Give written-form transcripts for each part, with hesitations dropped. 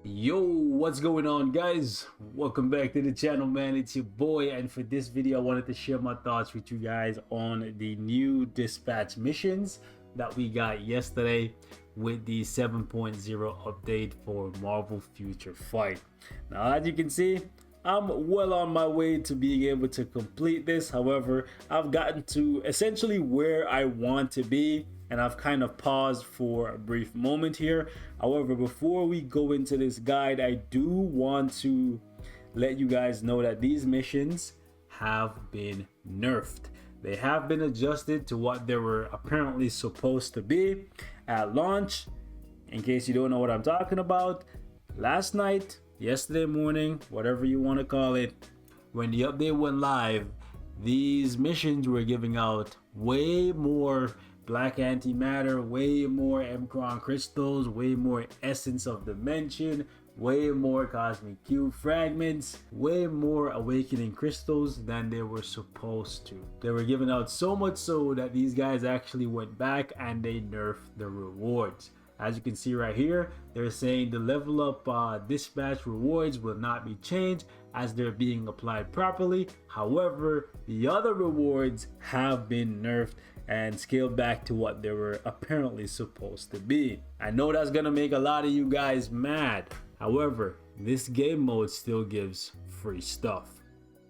Yo, what's going on, guys? Welcome back to the channel, man. It's your boy, and for this video I wanted to share my thoughts with you guys on the new dispatch missions that we got yesterday with the 7.0 update for Marvel Future Fight. Now, as you can see, I'm well on my way to being able to complete this. However, I've gotten to essentially where I want to be, and I've kind of paused for a brief moment here. However, before we go into this guide, I do want to let you guys know that these missions have been nerfed. They have been adjusted to what they were apparently supposed to be at launch. In case you don't know what I'm talking about, last night, yesterday morning, whatever you want to call it, when the update went live, these missions were giving out way more black antimatter, way more Mcron crystals, way more essence of dimension, way more cosmic cube fragments, way more awakening crystals than they were supposed to. They were giving out so much so that these guys actually went back and they nerfed the rewards. As you can see right here, they're saying the level up dispatch rewards will not be changed as they're being applied properly. However, the other rewards have been nerfed and scaled back to what they were apparently supposed to be. I know that's gonna make a lot of you guys mad. However, this game mode still gives free stuff.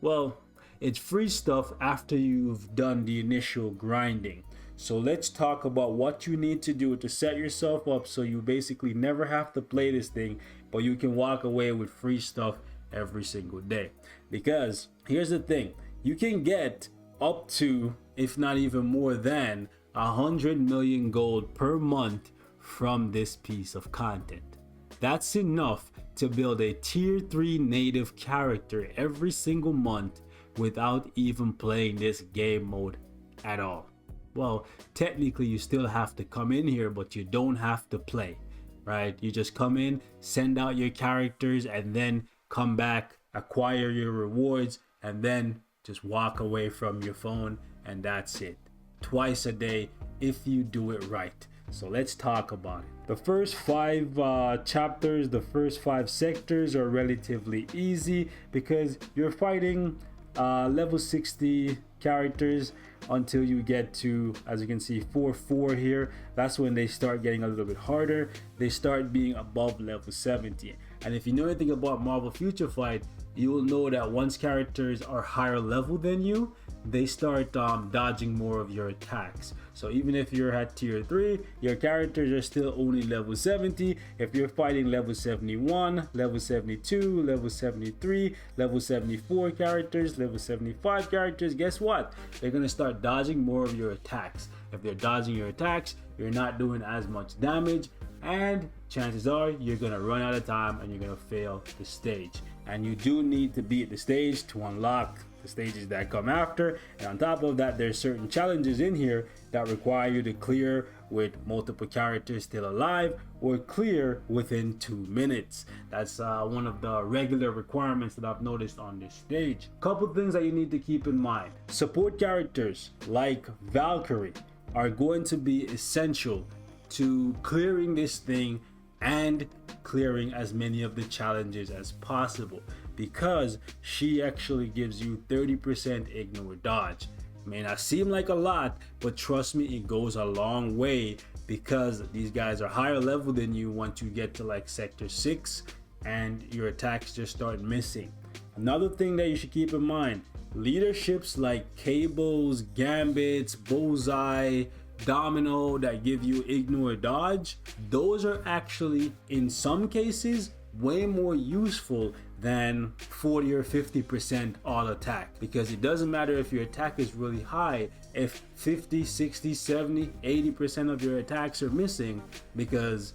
Well, it's free stuff after you've done the initial grinding. So let's talk about what you need to do to set yourself up so you basically never have to play this thing, but you can walk away with free stuff every single day. Because here's the thing, you can get up to, if not even more than, 100 million gold per month from this piece of content. That's enough to build a tier 3 native character every single month without even playing this game mode at all. Well, technically you still have to come in here, but you don't have to play, right? You just come in, send out your characters, and then come back, acquire your rewards, and then just walk away from your phone, and that's it. Twice a day if you do it right. So let's talk about it. The first 5 chapters, the first 5 sectors are relatively easy because you're fighting level 60 characters until you get to, as you can see, 4 here. That's when they start getting a little bit harder. They start being above level 70. And if you know anything about Marvel Future Fight, you will know that once characters are higher level than you, they start dodging more of your attacks. So even if you're at tier 3, your characters are still only level 70. If you're fighting level 71, level 72, level 73, level 74 characters, level 75 characters, guess what? They're gonna start dodging more of your attacks. If they're dodging your attacks, you're not doing as much damage, and chances are you're gonna run out of time and you're gonna fail the stage. And you do need to beat the stage to unlock the stages that come after. And on top of that, there's certain challenges in here that require you to clear with multiple characters still alive or clear within 2 minutes. That's one of the regular requirements that I've noticed on this stage. Couple things that you need to keep in mind. Support characters like Valkyrie are going to be essential to clearing this thing and clearing as many of the challenges as possible, because she actually gives you 30% ignore dodge. May not seem like a lot, but trust me, it goes a long way because these guys are higher level than you once you get to like sector 6 and your attacks just start missing. Another thing that you should keep in mind, leaderships like Cables, Gambits, Bullseye, Domino that give you ignore dodge, those are actually in some cases way more useful than 40 or 50% all attack, because it doesn't matter if your attack is really high if 50, 60, 70, 80% of your attacks are missing because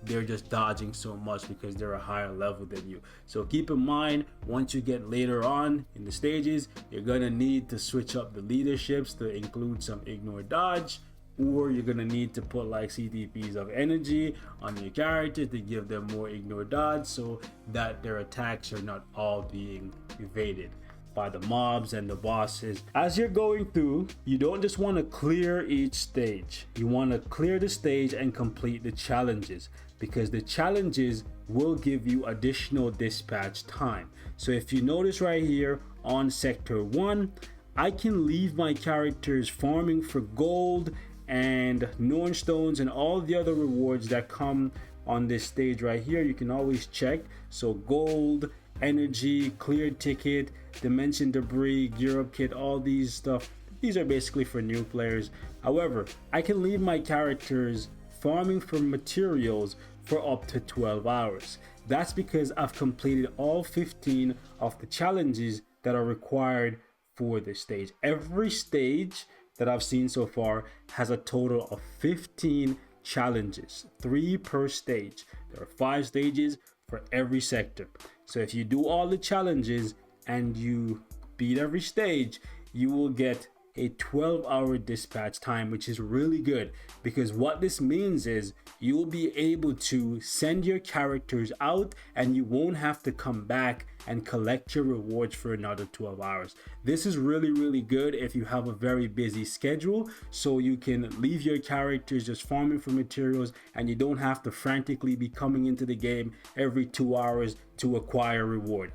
they're just dodging so much because they're a higher level than you. So keep in mind, once you get later on in the stages, you're gonna need to switch up the leaderships to include some ignore dodge, or you're gonna need to put like CTPs of energy on your character to give them more ignore dodge so that their attacks are not all being evaded. by the mobs and the bosses. As you're going through, you don't just want to clear each stage. You want to clear the stage and complete the challenges, because the challenges will give you additional dispatch time. So if you notice right here on sector 1, I can leave my characters farming for gold and norn stones and all the other rewards that come on this stage right here. You can always check. So gold, energy, cleared ticket, dimension debris, gear up kit, all these stuff, these are basically for new players. However, I can leave my characters farming for materials for up to 12 hours. That's because I've completed all 15 of the challenges that are required for this stage. Every stage that I've seen so far has a total of 15 challenges, 3 per stage. There are 5 stages for every sector. So if you do all the challenges and you beat every stage, you will get a 12-hour dispatch time, which is really good, because what this means is you will be able to send your characters out and you won't have to come back and collect your rewards for another 12 hours. This is really good if you have a very busy schedule, so you can leave your characters just farming for materials and you don't have to frantically be coming into the game every 2 hours to acquire reward,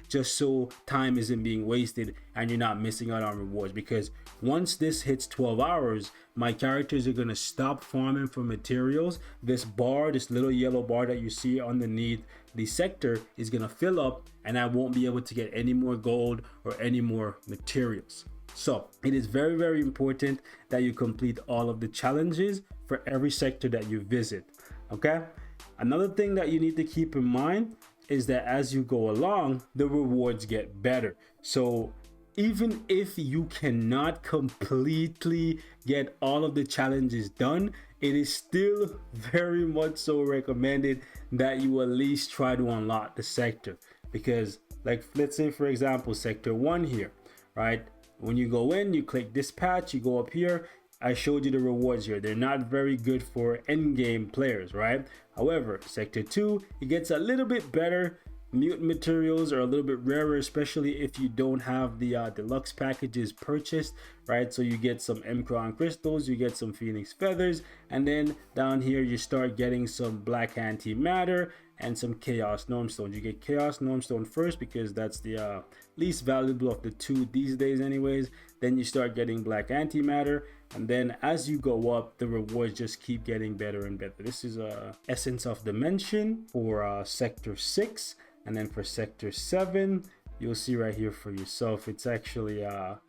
just so time isn't being wasted and you're not missing out on rewards. Because once this hits 12 hours, my characters are going to stop farming for materials. This bar, this little yellow bar that you see underneath the sector, is going to fill up and I won't be able to get any more gold or any more materials. So it is very important that you complete all of the challenges for every sector that you visit. Okay, another thing that you need to keep in mind is that as you go along, the rewards get better. So even if you cannot completely get all of the challenges done, it is still very much so recommended that you at least try to unlock the sector. Because, like, let's say for example sector 1 here, right? When you go in, you click dispatch, you go up here, I showed you the rewards here. They're not very good for end game players, right? However, sector 2, it gets a little bit better. Mutant materials are a little bit rarer, especially if you don't have the deluxe packages purchased, right? So you get some M-Crown crystals, you get some Phoenix feathers, and then down here you start getting some black antimatter and some chaos normstone. You get chaos normstone first because that's the least valuable of the 2 these days anyways. Then you start getting black antimatter, and then as you go up, the rewards just keep getting better and better. This is essence of dimension for sector 6. And then for sector 7, you'll see right here for yourself, it's actually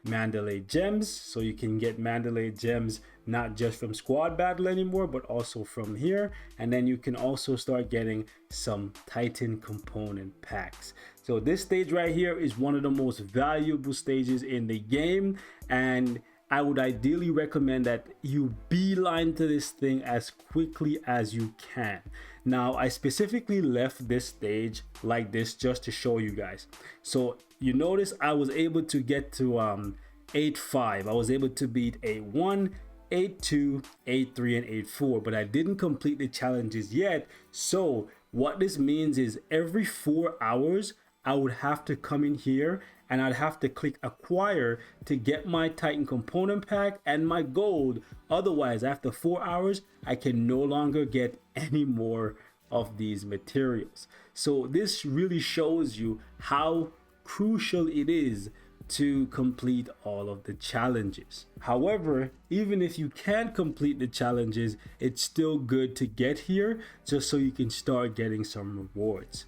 Mandalay gems. So you can get Mandalay gems not just from squad battle anymore, but also from here. And then you can also start getting some Titan component packs. So this stage right here is one of the most valuable stages in the game, and I would ideally recommend that you beeline to this thing as quickly as you can. Now, I specifically left this stage like this just to show you guys. So you notice I was able to get to 8-5. I was able to beat 8-1, 8-2, 8-3, and 8-4, but I didn't complete the challenges yet. So what this means is every 4 hours, I would have to come in here and I'd have to click acquire to get my Titan component pack and my gold. Otherwise, after 4 hours, I can no longer get any more of these materials. So this really shows you how crucial it is to complete all of the challenges. However, even if you can't complete the challenges, it's still good to get here just so you can start getting some rewards.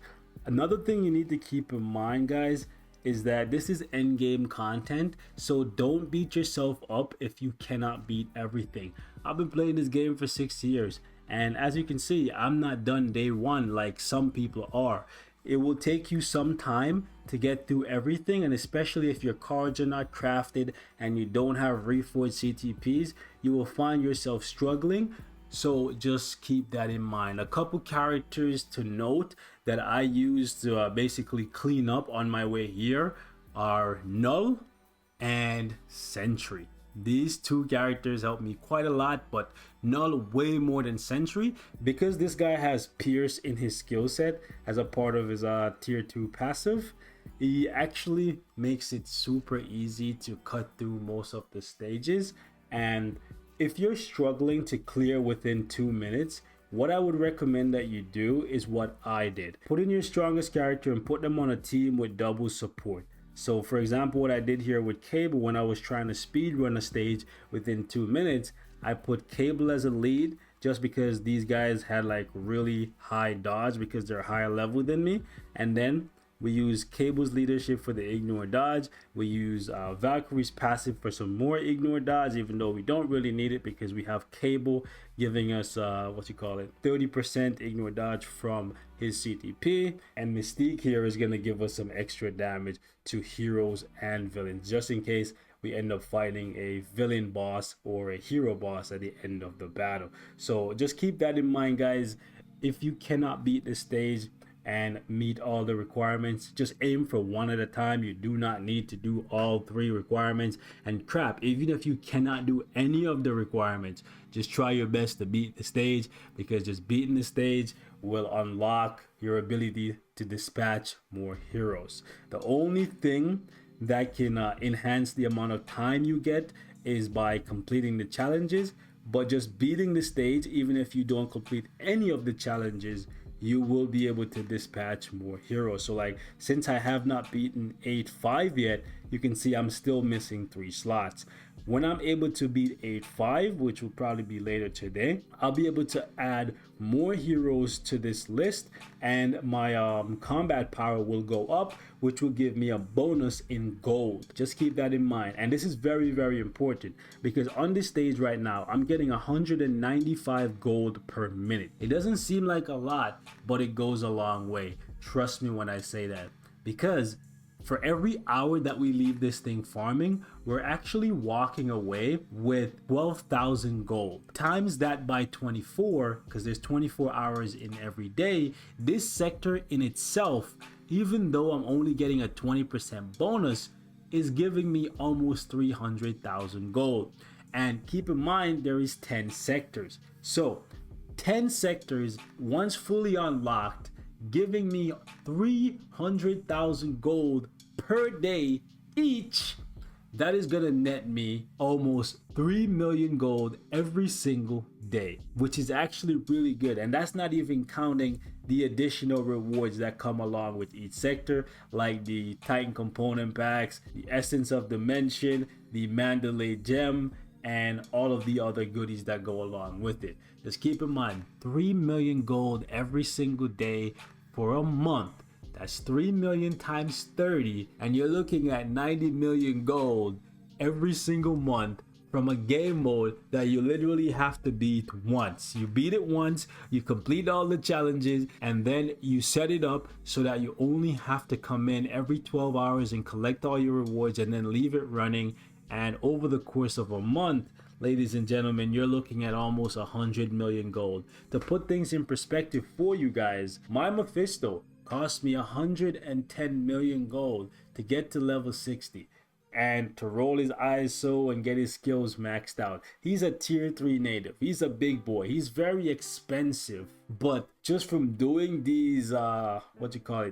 Another thing you need to keep in mind, guys, is that this is endgame content, so don't beat yourself up if you cannot beat everything. I've been playing this game for 6 years, and as you can see, I'm not done day 1 like some people are. It will take you some time to get through everything, and especially if your cards are not crafted and you don't have reforged CTPs, you will find yourself struggling. So just keep that in mind. A couple characters to note that I use to basically clean up on my way here are Null and Sentry. These 2 characters help me quite a lot, but Null way more than Sentry, because this guy has Pierce in his skill set as a part of his tier 2 passive. it actually makes it super easy to cut through most of the stages. And if you're struggling to clear within 2 minutes, what I would recommend that you do is what I did. Put in your strongest character and put them on a team with double support. So for example, what I did here with Cable, when I was trying to speed run a stage within 2 minutes, I put Cable as a lead just because these guys had like really high dodge because they're higher level than me. And then we use Cable's leadership for the ignore dodge. We use Valkyrie's passive for some more ignore dodge, even though we don't really need it because we have Cable giving us 30% ignore dodge from his CTP. And Mystique here is going to give us some extra damage to heroes and villains, just in case we end up fighting a villain boss or a hero boss at the end of the battle. So just keep that in mind, guys. If you cannot beat the stage and meet all the requirements, just aim for one at a time. You do not need to do all 3 requirements. And crap, even if you cannot do any of the requirements, just try your best to beat the stage, because just beating the stage will unlock your ability to dispatch more heroes. The only thing that can enhance the amount of time you get is by completing the challenges. But just beating the stage, even if you don't complete any of the challenges, you will be able to dispatch more heroes. So like, since I have not beaten 8-5 yet, you can see I'm still missing 3 slots. When I'm able to beat 8-5, which will probably be later today, I'll be able to add more heroes to this list, and my combat power will go up, which will give me a bonus in gold. Just keep that in mind. And this is very, very important, because on this stage right now, I'm getting 195 gold per minute. It doesn't seem like a lot, but it goes a long way. Trust me when I say that, because for every hour that we leave this thing farming, we're actually walking away with 12,000 gold. Times that by 24, because there's 24 hours in every day. This sector in itself, even though I'm only getting a 20% bonus, is giving me almost 300,000 gold. And keep in mind, there is 10 sectors. So 10 sectors, once fully unlocked, giving me 300,000 gold per day each. That is gonna net me almost 3 million gold every single day, which is actually really good. And that's not even counting the additional rewards that come along with each sector, like the Titan component packs, the Essence of Dimension, the Mandalay Gem, and all of the other goodies that go along with it. Just keep in mind, 3 million gold every single day for a month. That's 3 million times 30, and you're looking at 90 million gold every single month from a game mode that you literally have to beat once. You beat it once, you complete all the challenges, and then you set it up so that you only have to come in every 12 hours and collect all your rewards and then leave it running. And over the course of a month, ladies and gentlemen, you're looking at almost 100 million gold. To put things in perspective for you guys, my Mephisto cost me 110 million gold to get to level 60 and to roll his ISO and get his skills maxed out. He's a tier 3 native. He's a big boy. He's very expensive. But just from doing these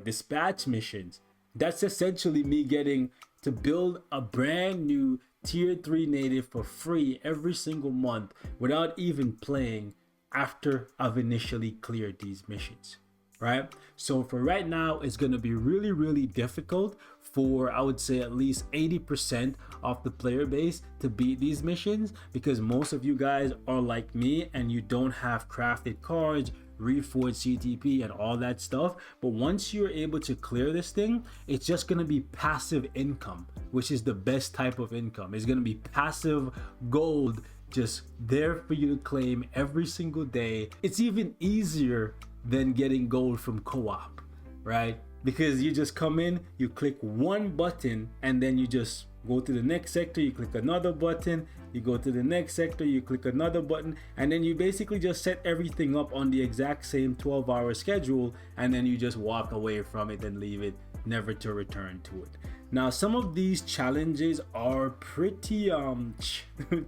dispatch missions, that's essentially me getting to build a brand new tier 3 native for free every single month without even playing after I've initially cleared these missions. Right? So for right now, it's going to be really, really difficult for, I would say, at least 80% of the player base to beat these missions, because most of you guys are like me and you don't have crafted cards, reforged CTP, and all that stuff. But once you're able to clear this thing, it's just going to be passive income, which is the best type of income. It's going to be passive gold just there for you to claim every single day. It's even easier than getting gold from co-op, right? Because you just come in, you click one button, and then you just go to the next sector, you click another button, you go to the next sector, you click another button, and then you basically just set everything up on the exact same 12-hour schedule, and then you just walk away from it and leave it, never to return to it. Now, some of these challenges are pretty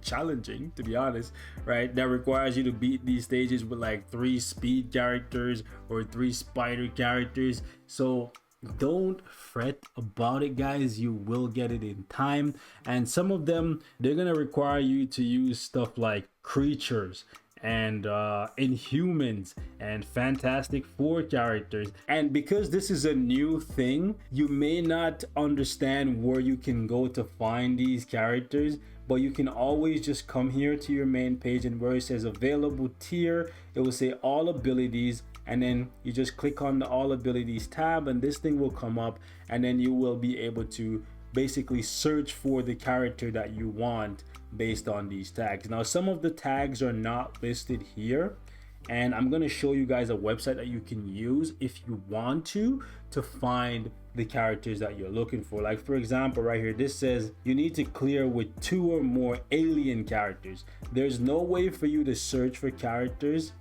challenging, to be honest, right? That requires you to beat these stages with like 3 speed characters or 3 spider characters. So don't fret about it, guys. You will get it in time. And some of them, they're gonna require you to use stuff like creatures and Inhumans and Fantastic Four characters. And because this is a new thing, you may not understand where you can go to find these characters, but you can always just come here to your main page, and where it says available tier, it will say all abilities, and then you just click on the all abilities tab, and this thing will come up, and then you will be able to basically search for the character that you want based on these tags. Now, some of the tags are not listed here, and I'm going to show you guys a website that you can use if you want to find the characters that you're looking for. Like, for example, right here, this says you need to clear with 2 or more alien characters. There's no way for you to search for characters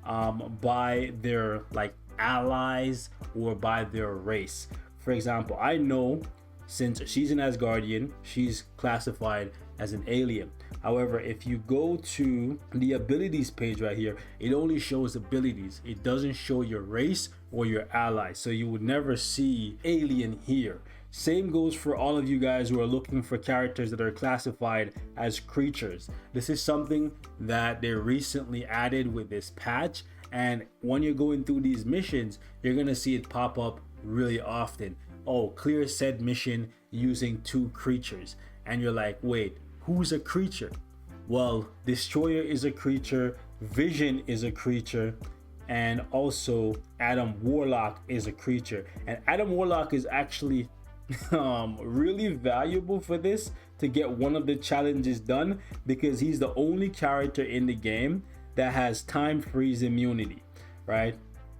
by their like allies or by their race. For example, I know since she's an Asgardian, she's classified as an alien. However, if you go to the abilities page right here, it only shows abilities. It doesn't show your race or your ally. So you would never see alien here. Same goes for all of you guys who are looking for characters that are classified as creatures. This is something that they recently added with this patch. And when you're going through these missions, you're gonna see it pop up really often. Oh, clear said mission using 2 creatures. And you're like, wait, who's a creature? Well, Destroyer is a creature, Vision is a creature, and also Adam Warlock is a creature. And Adam Warlock is actually really valuable for this to get one of the challenges done, because he's the only character in the game that has time freeze immunity, right?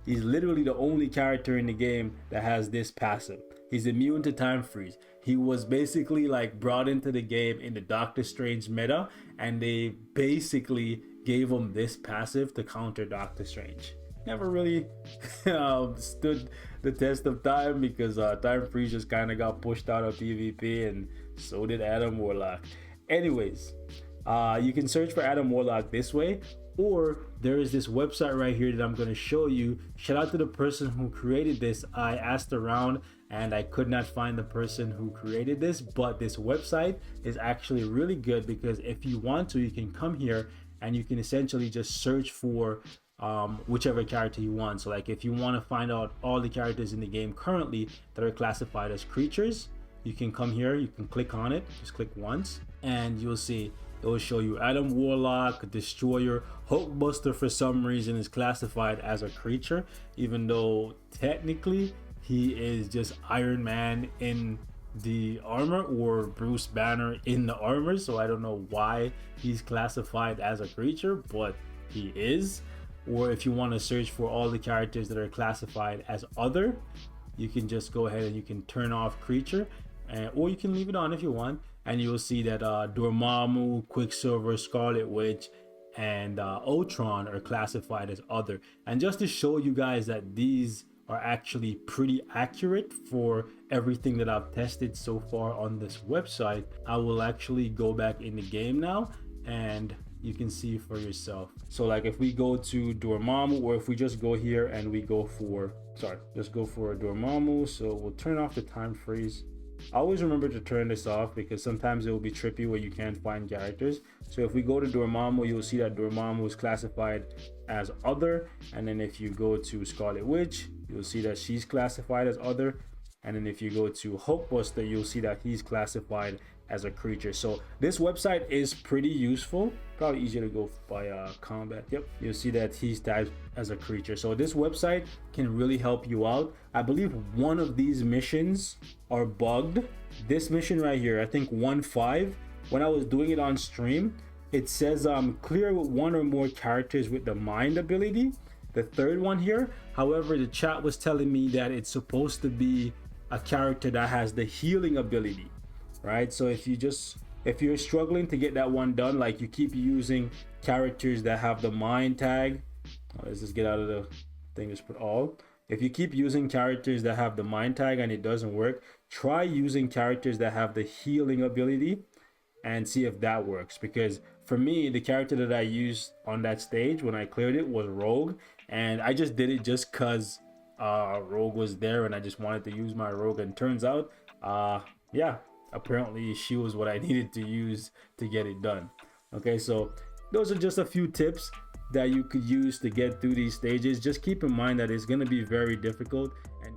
He's literally the only character in the game that has this passive. He's immune to time freeze. He was basically like brought into the game in the Doctor Strange meta, and they basically gave him this passive to counter Doctor Strange. Never really stood the test of time, because time freeze just kind of got pushed out of PvP, and so did Adam Warlock. Anyways, you can search for Adam Warlock this way, or there is this website right here that I'm going to show you. Shout out to the person who created this. I asked around and I could not find the person who created this, but this website is actually really good, because if you want to, you can come here and you can essentially just search for whichever character you want. So like if you want to find out all the characters in the game currently that are classified as creatures, you can come here, you can click on it, just click once, and you'll see it will show you Adam Warlock, Destroyer. Hulkbuster for some reason is classified as a creature, even though technically he is just Iron Man in the armor, or Bruce Banner in the armor. So I don't know why he's classified as a creature, but he is. Or if you want to search for all the characters that are classified as other, you can just go ahead and you can turn off creature, or you can leave it on if you want, and you'll see that Dormammu, Quicksilver, Scarlet Witch, and Ultron are classified as other. And just to show you guys that these are actually pretty accurate for everything that I've tested so far on this website, I will actually go back in the game now and you can see for yourself. So like if we go to Dormammu, or if we just go here and we go for, just go for Dormammu. So we'll turn off the time freeze. I always remember to turn this off, because sometimes it will be trippy where you can't find characters. So if we go to Dormammu, you'll see that Dormammu is classified as other. And then if you go to Scarlet Witch, you'll see that she's classified as other. And then if you go to Hulkbuster, you'll see that he's classified as a creature. So this website is pretty useful. Probably easier to go by combat. Yep, you'll see that he's tagged as a creature. So this website can really help you out. I believe one of these missions are bugged. This mission right here, I think 1.5, when I was doing it on stream, it says clear with 1 or more characters with the mind ability, the third one here. However, the chat was telling me that it's supposed to be a character that has the healing ability, right? So if you're struggling to get that one done, like you keep using characters that have the mind tag, let's just get out of the thing, just put all. If you keep using characters that have the mind tag and it doesn't work, try using characters that have the healing ability and see if that works. Because for me, the character that I used on that stage when I cleared it was Rogue, and I just did it just cause rogue was there and I just wanted to use my rogue, and turns out yeah, apparently she was what I needed to use to get it done. Okay, so those are just a few tips that you could use to get through these stages. Just keep in mind that it's going to be very difficult, and